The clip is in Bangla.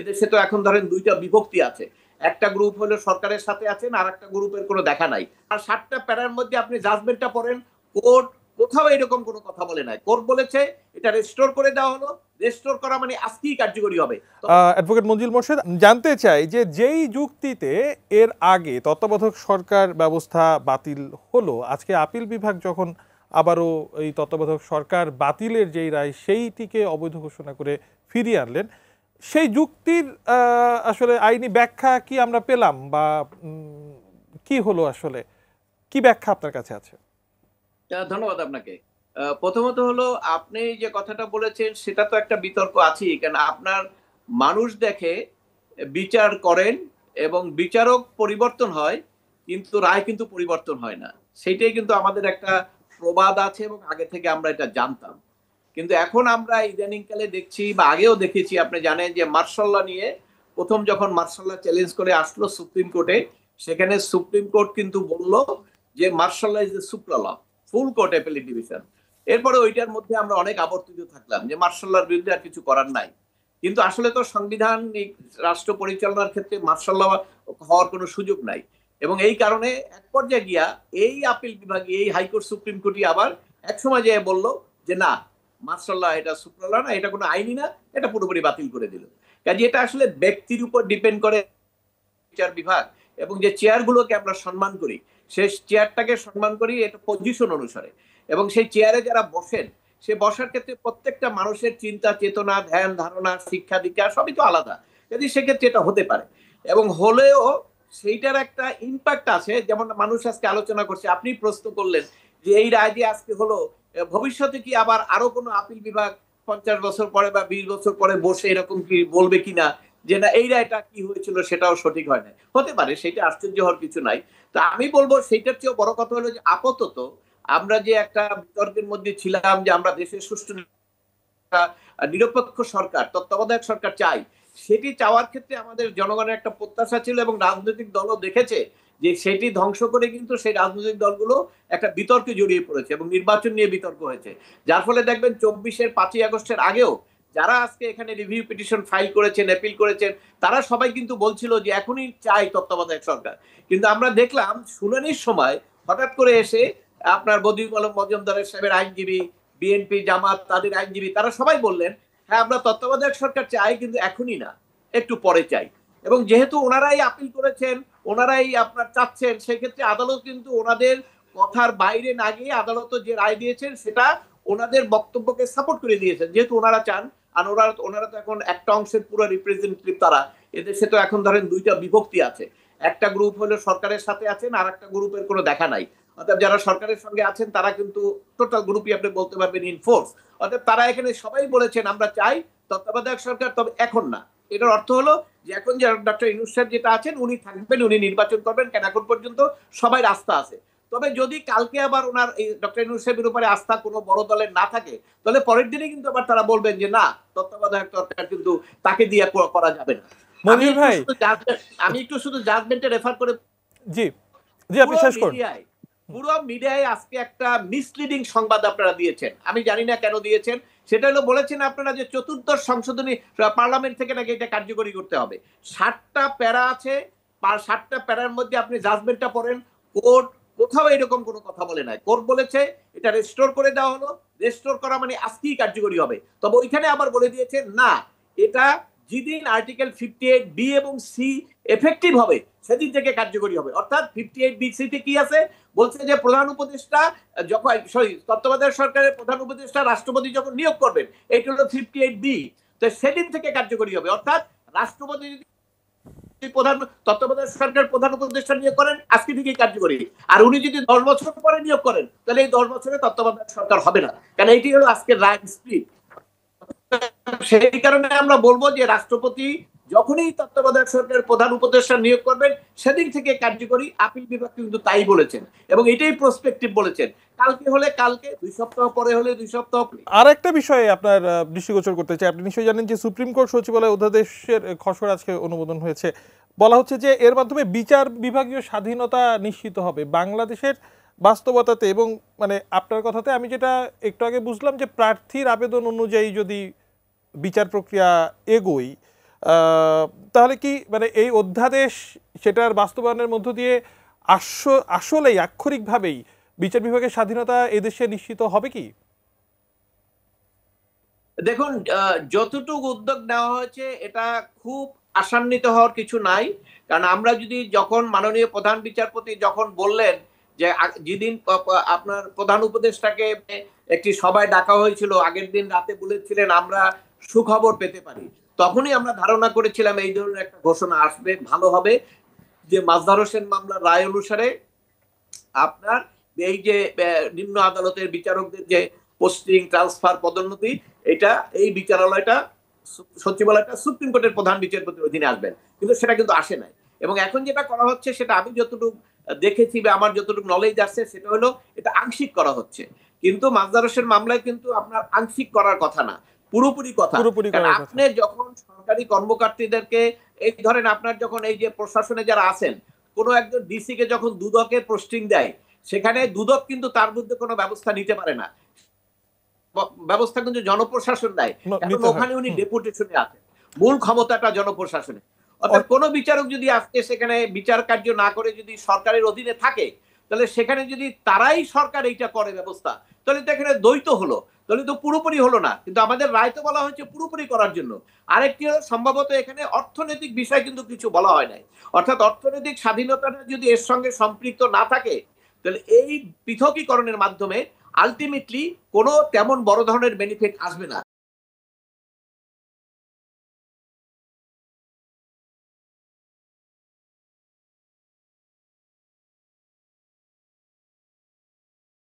এদেশে তো এখন ধরেন দুইটা বিভক্তি আছে, একটা গ্রুপ হলো সরকারের সাথে আছেন, আর একটা গ্রুপের কোনো দেখা নাই। আর 7টা প্যারার মধ্যে আপনি জাজমেন্টটা পড়েন, কোর্ট কোথাও এরকম কোনো কথা বলে নাই। কোর্ট বলেছে এটা রেস্টোর করে দেওয়া হলো, রেস্টোর করা মানে আজকেই কার্যকরী হবে। অ্যাডভোকেট মঞ্জুল মোর্শেদ, জানতে চাই যে যেই যুক্তিতে এর আগে তত্ত্বাবধায়ক সরকার ব্যবস্থা বাতিল হলো, আজকে আপিল বিভাগ যখন আবারও এই তত্ত্বাবধায়ক সরকার বাতিলের যেই রায় সেইটিকে অবৈধ ঘোষণা করে ফিরিয়ে আনলেন, সেই যুক্তির আসলে আইনি ব্যাখ্যা কি আমরা পেলাম, বা কি হলো আসলে, কি ব্যাখ্যা আপনার কাছে আছে? ধন্যবাদ আপনাকে। প্রথমত হলো, আপনি যে কথাটা বলেছেন সেটা তো একটা বিতর্ক আছেই, কেন আপনার মানুষ দেখে বিচার করেন এবং বিচারক পরিবর্তন হয়, কিন্তু রায় কিন্তু পরিবর্তন হয় না। সেটাই কিন্তু আমাদের একটা প্রবাদ আছে এবং আগে থেকে আমরা এটা জানতাম। কিন্তু এখন আমরা ইদানিংকালে দেখছি বা আগেও দেখেছি, আপনি জানেন যে মার্শাল্লাহ নিয়ে প্রথম যখন মার্শাল্লাহ চ্যালেঞ্জ করে আসলো সুপ্রিম কোর্টে, সেখানে সুপ্রিম কোর্ট কিন্তু বলল যে martial law is the supra law, full court appellate division. এরপরে ওইটার মধ্যে আমরা অনেক আবর্তিত থাকলাম যে মার্শাল্লাহর বিরুদ্ধে আর কিছু করার নাই। কিন্তু আসলে তো সাংবিধানিক রাষ্ট্র পরিচালনার ক্ষেত্রে মার্শাল্লাহ হওয়ার কোনো সুযোগ নাই। এবং এই কারণে এক পর্যায়ে গিয়া এই আপিল বিভাগে এই হাইকোর্ট সুপ্রিম কোর্টই আবার এক সময় যেয়ে বলল যে না, মার্শাল্লাহ এটা সুপ্রালা না, এটা কোনো আইনি না, এটা পুরোপুরি বাতিল করে দিল। কাজে এটা আসলে ব্যক্তির উপর ডিপেন্ড করে বিচার বিভাগ, এবং যে চেয়ারগুলোকে আমরা সম্মান করি সেই চেয়ারটাকে সম্মান করি এটা পজিশন অনুসারে। এবং সেই চেয়ারে যারা বসেন, সে বসার ক্ষেত্রে প্রত্যেকটা মানুষের চিন্তা চেতনা ধ্যান ধারণা শিক্ষা দীক্ষা সবই তো আলাদা। যদি সেক্ষেত্রে এটা হতে পারে এবং হলেও সেইটার একটা ইম্প্যাক্ট আছে। যেমন মানুষ আজকে আলোচনা করছে, আপনি প্রশ্ন করলেন যে এই রায় যে আজকে হলো, ভবিষ্যতে কি আবার আরো কোনো আপিল বিভাগ 50 বছর পরে বা 20 বছর পরে বসে এরকম কি বলবে কিনা যে না এই রায়টা কি হয়েছিল সেটাও সঠিক হয় না? হতে পারে, সেটা আশ্চর্য হওয়ার কিছু নাই। তো আমি বলবো সেইটার চেয়েও বড় কথা হলো যে আপাতত আমরা যে একটা বিতর্কের মধ্যে ছিলাম যে আমরা দেশের সুষ্ঠু নিরপেক্ষ সরকার তত্ত্বাবধায়ক সরকার চাই, সেটি চাওয়ার ক্ষেত্রে আমাদের জনগণের একটা প্রত্যাশা ছিল এবং রাজনৈতিক দলও দেখেছে যে সেটি ধ্বংস করে কিন্তু সেই রাজনৈতিক দলগুলো একটা বিতর্কে জড়িয়ে পড়েছে এবং নির্বাচন নিয়ে বিতর্ক হয়েছে। যার ফলে দেখবেন 24-এর 5ই আগস্টের আগেও যারা আজকে এখানে রিভিউ পিটিশন ফাইল করেছেন, অ্যাপিল করেছেন, তারা সবাই কিন্তু বলছিল যে এখনই চাই তত্ত্বাবধায়ক সরকার। কিন্তু আমরা দেখলাম শুনানির সময় হঠাৎ করে এসে আপনার বদিউল আলম মজুমদারের সাহেবের আইনজীবী, বিএনপি জামাত তাদের আইনজীবী, তারা সবাই বললেন হ্যাঁ আমরা তত্ত্বাবধায়ক সরকার চাই, কিন্তু এখনই না, একটু পরে চাই। এবং যেহেতু ওনারাই আপিল করেছেন, ওনারাই আপনার চাচ্ছেন, সেক্ষেত্রে আদালত কিন্তু ওনাদের কথার বাইরে না গিয়ে আদালত যে রায় দিয়েছেন সেটা ওনাদের বক্তব্যকে সাপোর্ট করে দিয়েছেন, যেহেতু ওনারা চান। আর ওনারা তো এখন একটা অংশের পুরো রিপ্রেজেন্টেটিভ তারা। এদেশে তো এখন ধরেন দুইটা বিভক্তি আছে, একটা গ্রুপ হলো সরকারের সাথে আছেন, আর একটা গ্রুপের কোনো দেখা নাই। অর্থাৎ যারা সরকারের সঙ্গে আছেন তারা কিন্তু টোটাল গ্রুপই আপনি বলতে পারবেন ইনফোর্স। অর্থাৎ তারা এখানে সবাই বলেছেন আমরা চাই তত্ত্বাবধায়ক সরকার, তবে এখন না। এটার অর্থ হলো যে এখন যে ডক্টর ইউনূস সাহেব যেটা আছেন উনি থাকবেন, উনি নির্বাচন করবেন, কেন এখন পর্যন্ত সবাই আস্থা আছে। তবে যদি কালকে আবার ওনার এই ডক্টর ইউনূস সাহেবের উপরে আস্থা কোনো বড় দলের না থাকে, তাহলে পরের দিনে কিন্তু আবার তারা বলবেন যে না, তত্ত্বাবধায়ক সরকার কিন্তু তাকে দিয়ে করা যাবে না। মনির ভাই, আমি একটু শুধু জাজমেন্টে রেফার করে, জি জি, আপনি শেষ করুন। পুরো মিডিয়ায় আজকে একটা মিসলিডিং সংবাদ আপনারা দিয়েছেন, আমি জানি না কেন দিয়েছেন। সেটা হলো বলেছেন আপনারা যে চতুর্দশ সংশোধনী পার্লামেন্ট থেকে নাকি এটা কার্যকরী করতে হবে। 7টা প্যারা আছে, 7টা প্যারার মধ্যে আপনি জাজমেন্টটা পড়েন, কোর্ট কোথাও এরকম কোনো কথা বলে নাই। কোর্ট বলেছে এটা রেস্টোর করে দেওয়া হলো, রেস্টোর করা মানে আজকেই কার্যকরী হবে। তবে ওইখানে আবার বলে দিয়েছেন না, এটা যেদিন আর্টিকেল 58B এবং সি এফেক্টিভ হবে সেদিন থেকে কার্যকরী হবে। অর্থাৎ 58B সিতে কি আছে বলছে যে প্রধান উপদেষ্টা যখন তত্ত্বাবধায়ক সরকারের প্রধান উপদেষ্টা রাষ্ট্রপতি যখন নিয়োগ করবেন, এইটা হলো 58B, তো সেদিন থেকে কার্যকরী হবে। অর্থাৎ রাষ্ট্রপতি যদি প্রধান তত্ত্বাবধায়ক সরকারের প্রধান উপদেষ্টা নিয়োগ করেন আজকে থেকেই কার্যকরী। আর উনি যদি 10 বছর পরে নিয়োগ করেন তাহলে এই 10 বছরে তত্ত্বাবধায়ক সরকার হবে না, কারণ এইটি হলো আজকের রায় স্প্লিট। সেই কারণে আমরা বলবো যে রাষ্ট্রপতি যখনই তত্ত্বাবধায়ক সরকারের প্রধান উপদেষ্টা নিয়োগ করবেন সেদিন থেকে কার্যকরী। আপিল বিভাগ কিন্তু তাই বলেছেন এবং এটাই প্রসপেক্টিভ বলেছেন। কালকে হলে কালকে, 2 সপ্তাহ পরে হলে 2 সপ্তাহ। আর একটা বিষয়ে আপনার দৃষ্টিগোচর করতে চাই, আপনি নিশ্চয়ই জানেন যে সুপ্রিম কোর্ট সচিবালয় অধ্যাদেশের খসড়া আজকে অনুমোদন হয়েছে। বলা হচ্ছে যে এর মাধ্যমে বিচার বিভাগীয় স্বাধীনতা নিশ্চিত হবে বাংলাদেশের বাস্তবতাতে। এবং মানে আপনার কথাতে আমি যেটা একটু আগে বুঝলাম যে প্রার্থীর আবেদন অনুযায়ী যদি বিচার প্রক্রিয়া এগোই, তাহলে কি মানে এই অধ্যাদেশ সেটার বাস্তবায়নের মধ্য দিয়ে আসলেই আক্ষরিকভাবেই বিচার বিভাগের স্বাধীনতা এদেশে নিশ্চিত হবে কি? দেখুন, যতটুকু উদ্যোগ নেওয়া হয়েছে এটা খুব আশান্বিত হওয়ার কিছু নাই। কারণ আমরা যদি যখন মাননীয় প্রধান বিচারপতি যখন বললেন যে যেদিন আপনার প্রধান উপদেষ্টাকে একটি সভায় ডাকা হয়েছিল, আগের দিন রাতে বলেছিলেন আমরা সুখবর পেতে পারি, তখনই আমরা ধারণা করেছিলাম এই ধরনের একটা ঘোষণা আসবে, ভালো হবে। যে মাজহার হোসেন মামলার রায় অনুসারে আপনার এই যে নিম্ন আদালতের বিচারকদের যে পোস্টিং, ট্রান্সফার, পদোন্নতি, এটা এই বিচারালয়টা, সচিবালয়টা সুপ্রিম কোর্টের প্রধান বিচারপতির অধীনে আসবেন, কিন্তু সেটা কিন্তু আসে নাই। এবং এখন যেটা করা হচ্ছে সেটা আমি যতটুকু দেখেছি বা আমার যতটুকু নলেজ আছে সেটা হলো এটা আংশিক করা হচ্ছে। কিন্তু মাজহার হোসেন মামলায় কিন্তু আপনার আংশিক করার কথা না, পুরোপুরি কথা। পুরোপুরি কারণ করার কথা। আপনি যখন সরকারি কর্মকর্তাদেরকে এই ধরেন, আপনার যখন এই যে প্রশাসনে যারা আছেন, কোনো একজন ডিসি কে যখন দুদকে পোস্টিং দেয়, সেখানে দুদক কিন্তু তার বিরুদ্ধে কোনো ব্যবস্থা নিতে পারে না, ব্যবস্থা কিন্তু জনপ্রশাসন দেয়। এখন ওখানে উনি ডেপুটেশনে আছেন, মূল ক্ষমতাটা জনপ্রশাসনে। অর্থাৎ কোন বিচারক যদি আজকে সেখানে বিচার কার্য না করে যদি সরকারের অধীনে থাকে, তাহলে সেখানে যদি তারাই সরকার এইটা করে ব্যবস্থা, তাহলে তো এখানে দ্বৈত হলো, তাহলে তো পুরোপুরি হলো না। কিন্তু আমাদের রায় তো বলা হয়েছে পুরোপুরি করার জন্য। আরেকটি হলো সম্ভবত এখানে অর্থনৈতিক বিষয় কিন্তু কিছু বলা হয় নাই। অর্থাৎ অর্থনৈতিক স্বাধীনতাটা যদি এর সঙ্গে সম্পৃক্ত না থাকে, তাহলে এই পৃথকীকরণের মাধ্যমে আলটিমেটলি কোনো তেমন বড় ধরনের বেনিফিট আসবে না।